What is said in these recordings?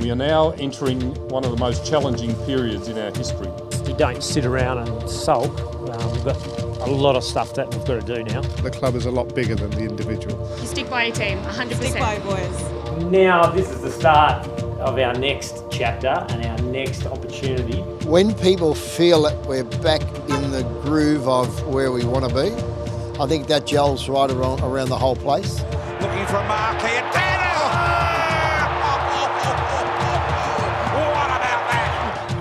We are now entering one of the most challenging periods in our history. You don't sit around and sulk. We've got a lot of stuff that we've got to do now. The club is a lot bigger than the individual. You stick by your team, 100%. Stick by, boys. Now this is the start of our next chapter and our next opportunity. When people feel that we're back in the groove of where we want to be, I think that gels right around the whole place. Looking for a mark here. What about that?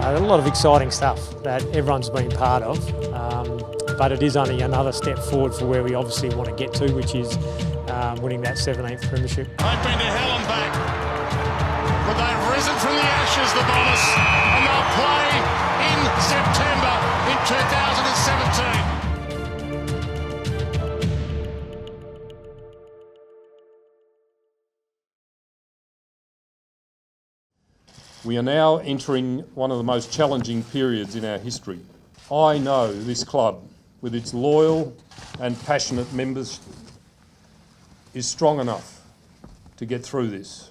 A lot of exciting stuff that everyone's been part of, but it is only another step forward for where we obviously want to get to, which is winning that 17th premiership. Hoping to hell and back, but they've risen from the ashes, the Bombers, and they'll play in September in 2017. We are now entering one of the most challenging periods in our history. I know this club, with its loyal and passionate members, is strong enough to get through this.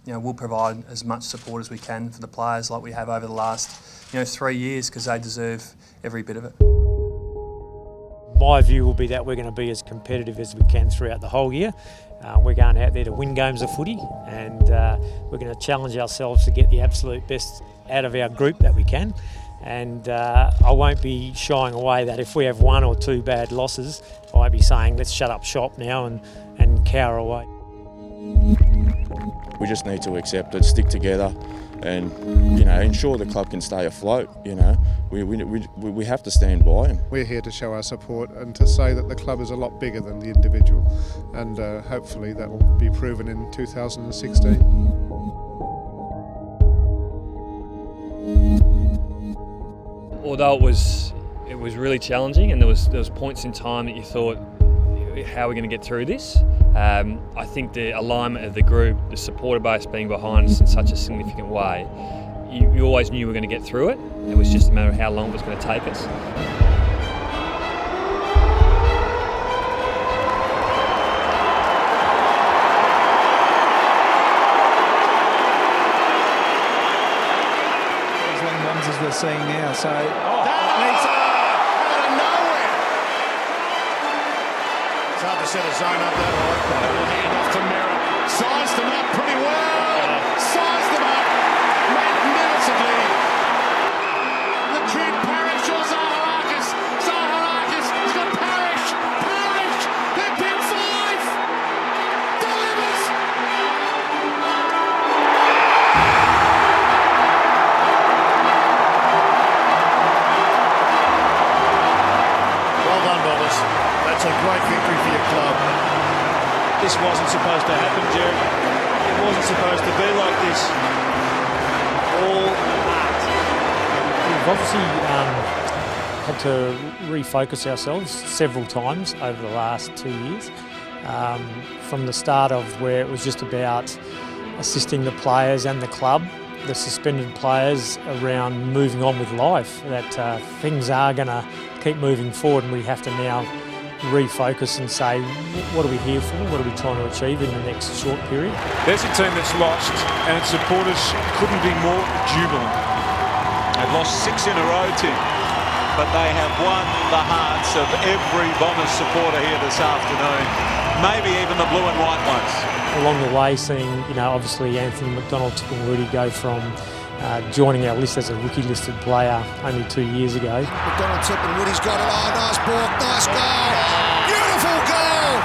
We'll provide as much support as we can for the players like we have over the last 3 years, because they deserve every bit of it. My view will be that we're going to be as competitive as we can throughout the whole year. We're going out there to win games of footy, and we're going to challenge ourselves to get the absolute best out of our group that we can. And I won't be shying away that if we have one or two bad losses, I won't be saying let's shut up shop now and cower away. We just need to accept it, stick together, and ensure the club can stay afloat. We have to stand by them. We're here to show our support and to say that the club is a lot bigger than the individual, and hopefully that will be proven in 2016. Although it was really challenging, and there was points in time that you thought, how are we going to get through this? I think the alignment of the group, the supporter base being behind us in such a significant way, you always knew we were going to get through it. It was just a matter of how long it was going to take us. These long ones as we're seeing now, so... It's hard to set a zone up that high. Double hand off to Merritt. Sized them up pretty well. Sized them up magnificently. The kid Parrish or Zaharakis. Zaharakis has got Parrish. Parrish. They're pin 5. Delivers. Well done, Bobbers. That's a great victory for your club. This wasn't supposed to happen, Jared. It wasn't supposed to be like this. All art. We've obviously had to refocus ourselves several times over the last 2 years. From the start of where it was just about assisting the players and the club, the suspended players, around moving on with life, that things are going to keep moving forward, and we have to now refocus and say, what are we here for? What are we trying to achieve in the next short period? There's a team that's lost, and its supporters couldn't be more jubilant. They've lost 6 in a row, Tim, but they have won the hearts of every Bombers supporter here this afternoon, maybe even the blue and white ones. Along the way, seeing obviously Anthony McDonald-Tipungwuti go from joining our list as a rookie-listed player only 2 years ago. McDonald-Tipungwuti's got it. Oh, nice ball, nice goal, beautiful goal.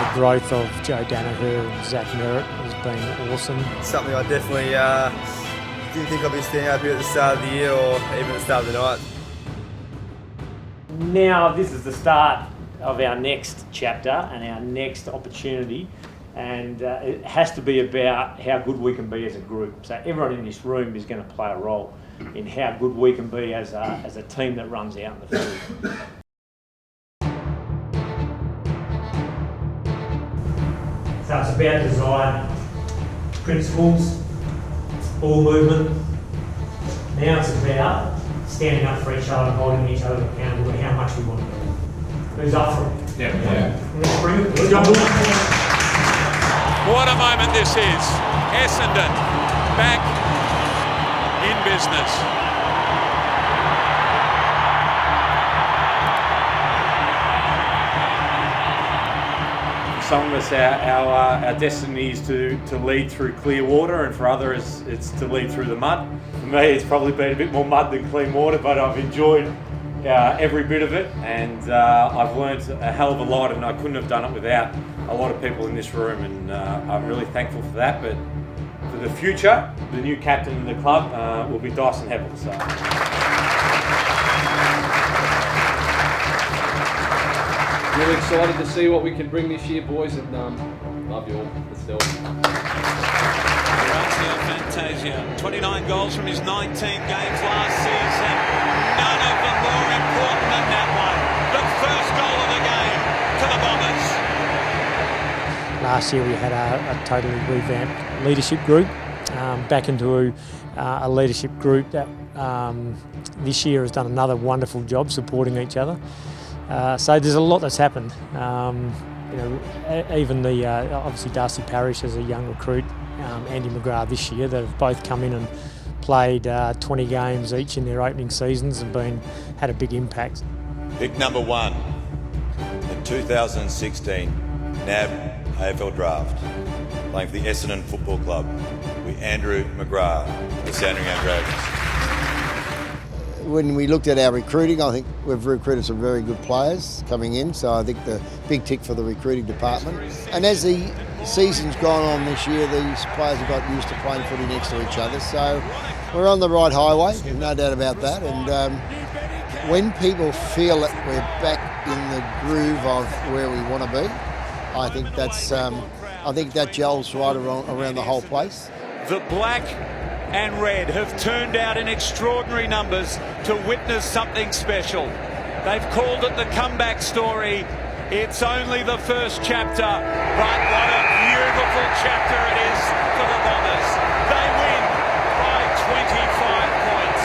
The growth of Joe Danaher and Zach Merritt has been awesome. Something I definitely didn't think I'd be standing up here at the start of the year or even at the start of the night. Now this is the start of our next chapter and our next opportunity, and it has to be about how good we can be as a group. So everyone in this room is going to play a role in how good we can be as a team that runs out in the field. So it's about design, principles, ball movement. Now it's about standing up for each other and holding each other accountable and how much we want to do. Who's up for it? Yeah. Let's bring it. What a moment this is. Essendon back in business. Some of us, our destiny is to lead through clear water, and for others it's to lead through the mud. For me, it's probably been a bit more mud than clean water, but I've enjoyed every bit of it, and I've learned a hell of a lot, and I couldn't have done it without a lot of people in this room, and I'm really thankful for that. But for the future, the new captain of the club will be Dyson Heppel. So. Really excited to see what we can bring this year, boys, and love you all. Let's do it. Fantasia, 29 goals from his 19 games last season. None of them more important than that one. The first goal of the game to the Bombers. Last year we had a totally revamped leadership group, back into a leadership group that this year has done another wonderful job supporting each other. So there's a lot that's happened. Even the obviously Darcy Parish as a young recruit, Andy McGrath this year, that have both come in and played 20 games each in their opening seasons and had a big impact. Pick number 1, the 2016 NAB AFL Draft, playing for the Essendon Football Club, with Andrew McGrath, the Sandringham Dragons. When we looked at our recruiting, I think we've recruited some very good players coming in, so I think the big tick for the recruiting department. And as the season's gone on this year, these players have got used to playing footy next to each other, so we're on the right highway, no doubt about that. And when people feel that we're back in the groove of where we want to be, I think that gels right around the whole place. The black and red have turned out in extraordinary numbers to witness something special. They've called it the comeback story. It's only the first chapter, but what a beautiful chapter it is for the Bombers. They win by 25 points.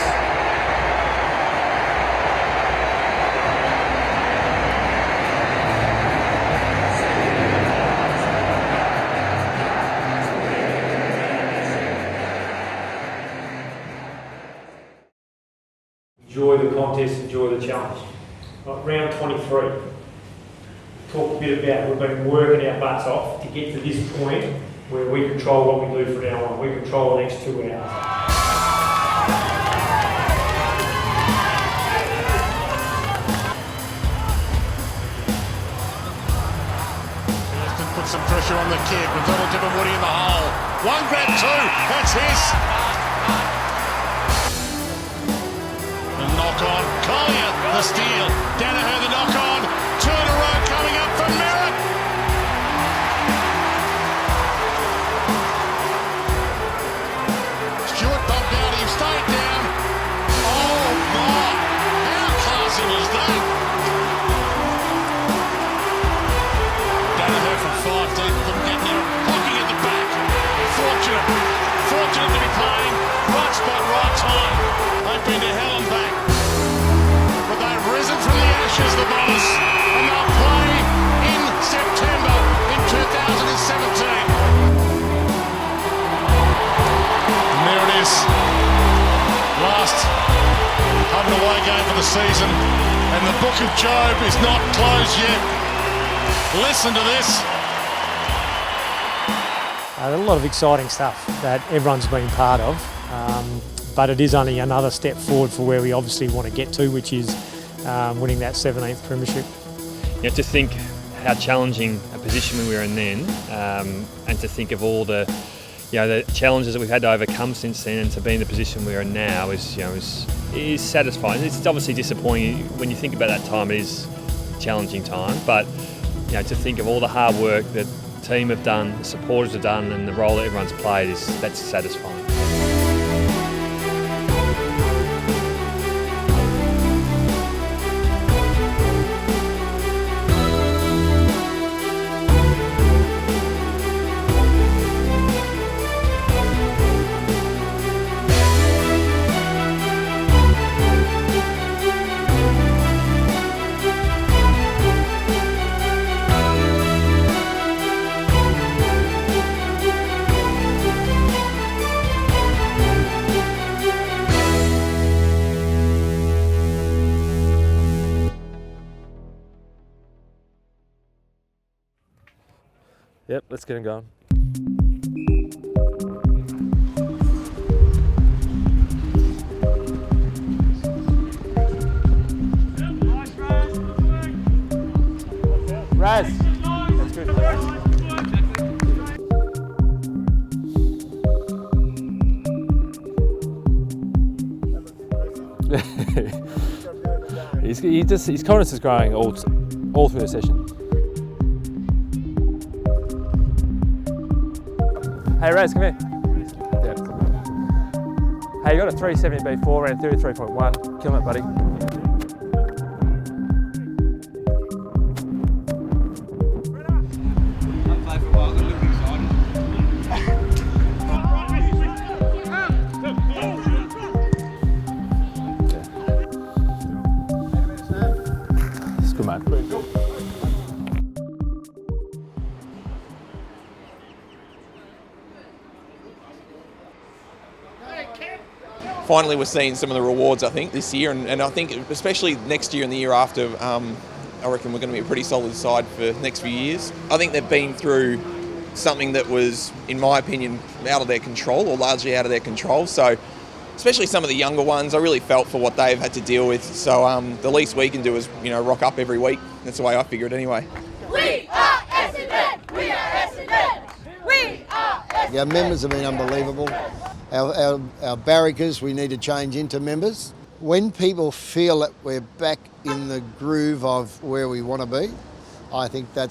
Enjoy the contest, enjoy the challenge. Round 23. Talk a bit about we've been working our butts off to get to this point where we control what we do from now on. We control the next 2 hours. Put some pressure on the kid. McDonald-Tipungwuti in the hole. One grab, 2. That's his. Knock on, Collier, the steal, Danaher the knock on, 2 in a row coming up for Merritt. Stewart bumped out, he stayed down. Oh my, how classy was that? Danaher from 5 deep, couldn't get near it, blocking at the back. Fortunate to be playing, right spot, right time. They've been to hell and back. Risen from the ashes, the Bombers, and they'll play in September in 2017. And there it is, last home and away game for the season, and the book of Job is not closed yet. Listen to this. A lot of exciting stuff that everyone's been part of, but it is only another step forward for where we obviously want to get to, which is winning that 17th premiership. To think how challenging a position we were in then, and to think of all the challenges that we've had to overcome since then, and to be in the position we are in now is satisfying. It's obviously disappointing when you think about that time. It is a challenging time, but to think of all the hard work that the team have done, the supporters have done, and the role that everyone's played, that's satisfying. Yep, let's get him going. Raz. That's good. His confidence is growing all through the session. Hey Raz, come here. Yeah. Hey, you got a 370B4, ran 33.1. Killing it, buddy. Good man. Finally, we're seeing some of the rewards, I think, this year, and I think especially next year and the year after, I reckon we're going to be a pretty solid side for the next few years. I think they've been through something that was, in my opinion, out of their control, or largely out of their control. So, especially some of the younger ones, I really felt for what they've had to deal with. So the least we can do is, rock up every week. That's the way I figure it anyway. We are Essendon! We are Essendon! We are Essendon! Our members have been unbelievable. Our barrackers, we need to change into members. When people feel that we're back in the groove of where we want to be, I think that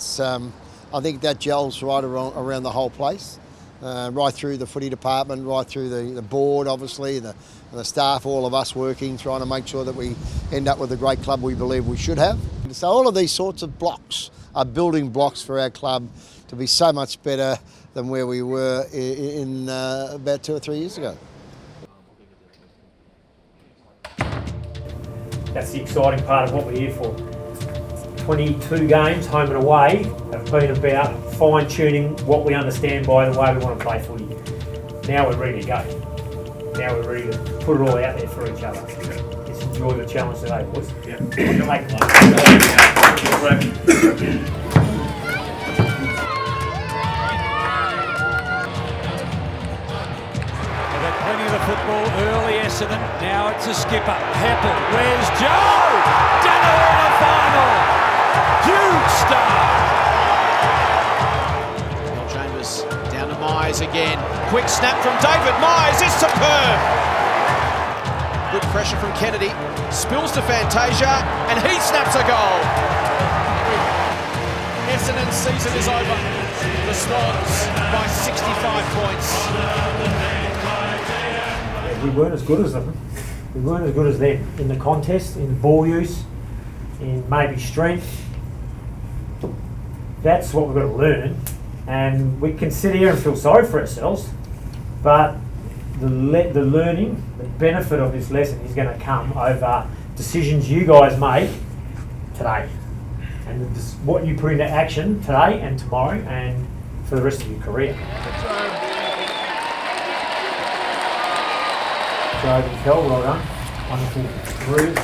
gels right around the whole place. Right through the footy department, right through the board, obviously, the staff, all of us working, trying to make sure that we end up with the great club we believe we should have. So all of these sorts of blocks are building blocks for our club to be so much better than where we were in about 2 or 3 years ago. That's the exciting part of what we're here for. 22 games, home and away, have been about fine-tuning what we understand by the way we want to play footy. Now we're ready to go. Now we're ready to put it all out there for each other. Let's enjoy the challenge today, boys. Yeah. Plenty of the football early, Essendon. Now it's a skipper. Heppel. Where's Joe? Done it in the final. Huge start. Chambers down to Myers again. Quick snap from David Myers. It's superb. Good pressure from Kennedy. Spills to Fantasia, and he snaps a goal. Essendon's season is over. The Swans by 65 points. We weren't as good as them. We weren't as good as them in the contest, in ball use, in maybe strength. That's what we've got to learn, and we can sit here and feel sorry for ourselves, but the learning, the benefit of this lesson is going to come over decisions you guys make today, and what you put into action today and tomorrow and for the rest of your career. Joe and Kel, well done. Wonderful threes.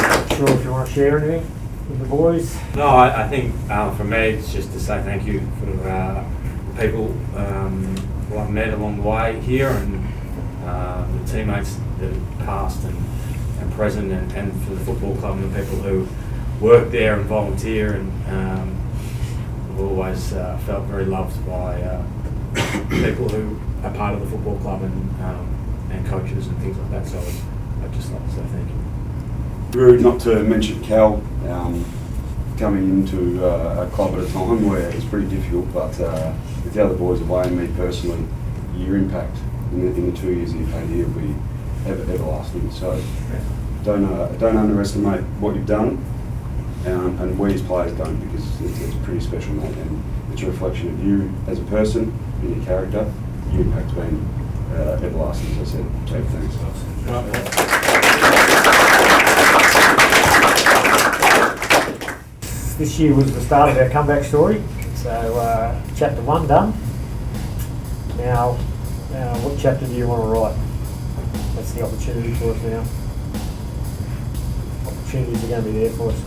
Not sure if you want to share anything with the boys. No, I think for me it's just to say thank you for the people who I've met along the way here, and the teammates that have passed and present, and for the football club and the people who work there and volunteer, and I've always felt very loved by people who are part of the football club and coaches and things like that. So I'd just like to say thank you. Rude not to mention Cal coming into a club at a time where it's pretty difficult, but with the other boys away and me personally, your impact in the 2 years that you've had here will be everlasting. So don't underestimate what you've done, and we as players don't, because it's pretty special, mate, and it's a reflection of you as a person and your character. Your impact's been everlasting, as I said. So thanks. This year was the start of our comeback story. So chapter 1 done. Now, what chapter do you want to write? That's the opportunity for us now. Opportunities are going to be there for us.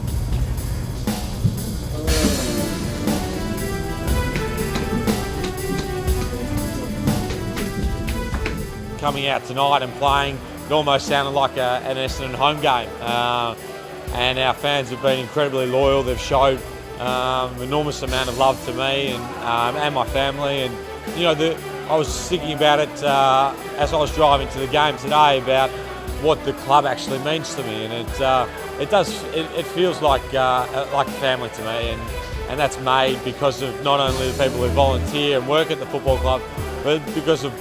coming out tonight and playing, it almost sounded like an Essendon home game. And our fans have been incredibly loyal. They've showed enormous amount of love to me and my family. And you know, I was thinking about it as I was driving to the game today about what the club actually means to me, and it feels like a family to me, and that's made because of not only the people who volunteer and work at the football club, but because of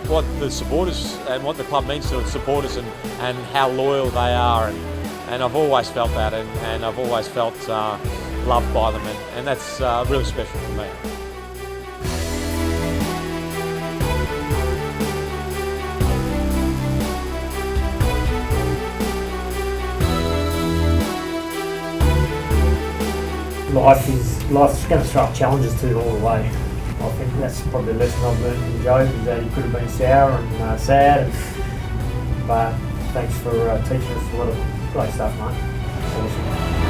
what the supporters and what the club means to the supporters and how loyal they are, and I've always felt that, and I've always felt loved by them, and that's really special for me. Life's going to throw up challenges to it all the way. I think that's probably a lesson I've learned from Joe, is that he could have been sour and sad, but thanks for teaching us a lot of great stuff, mate. Awesome.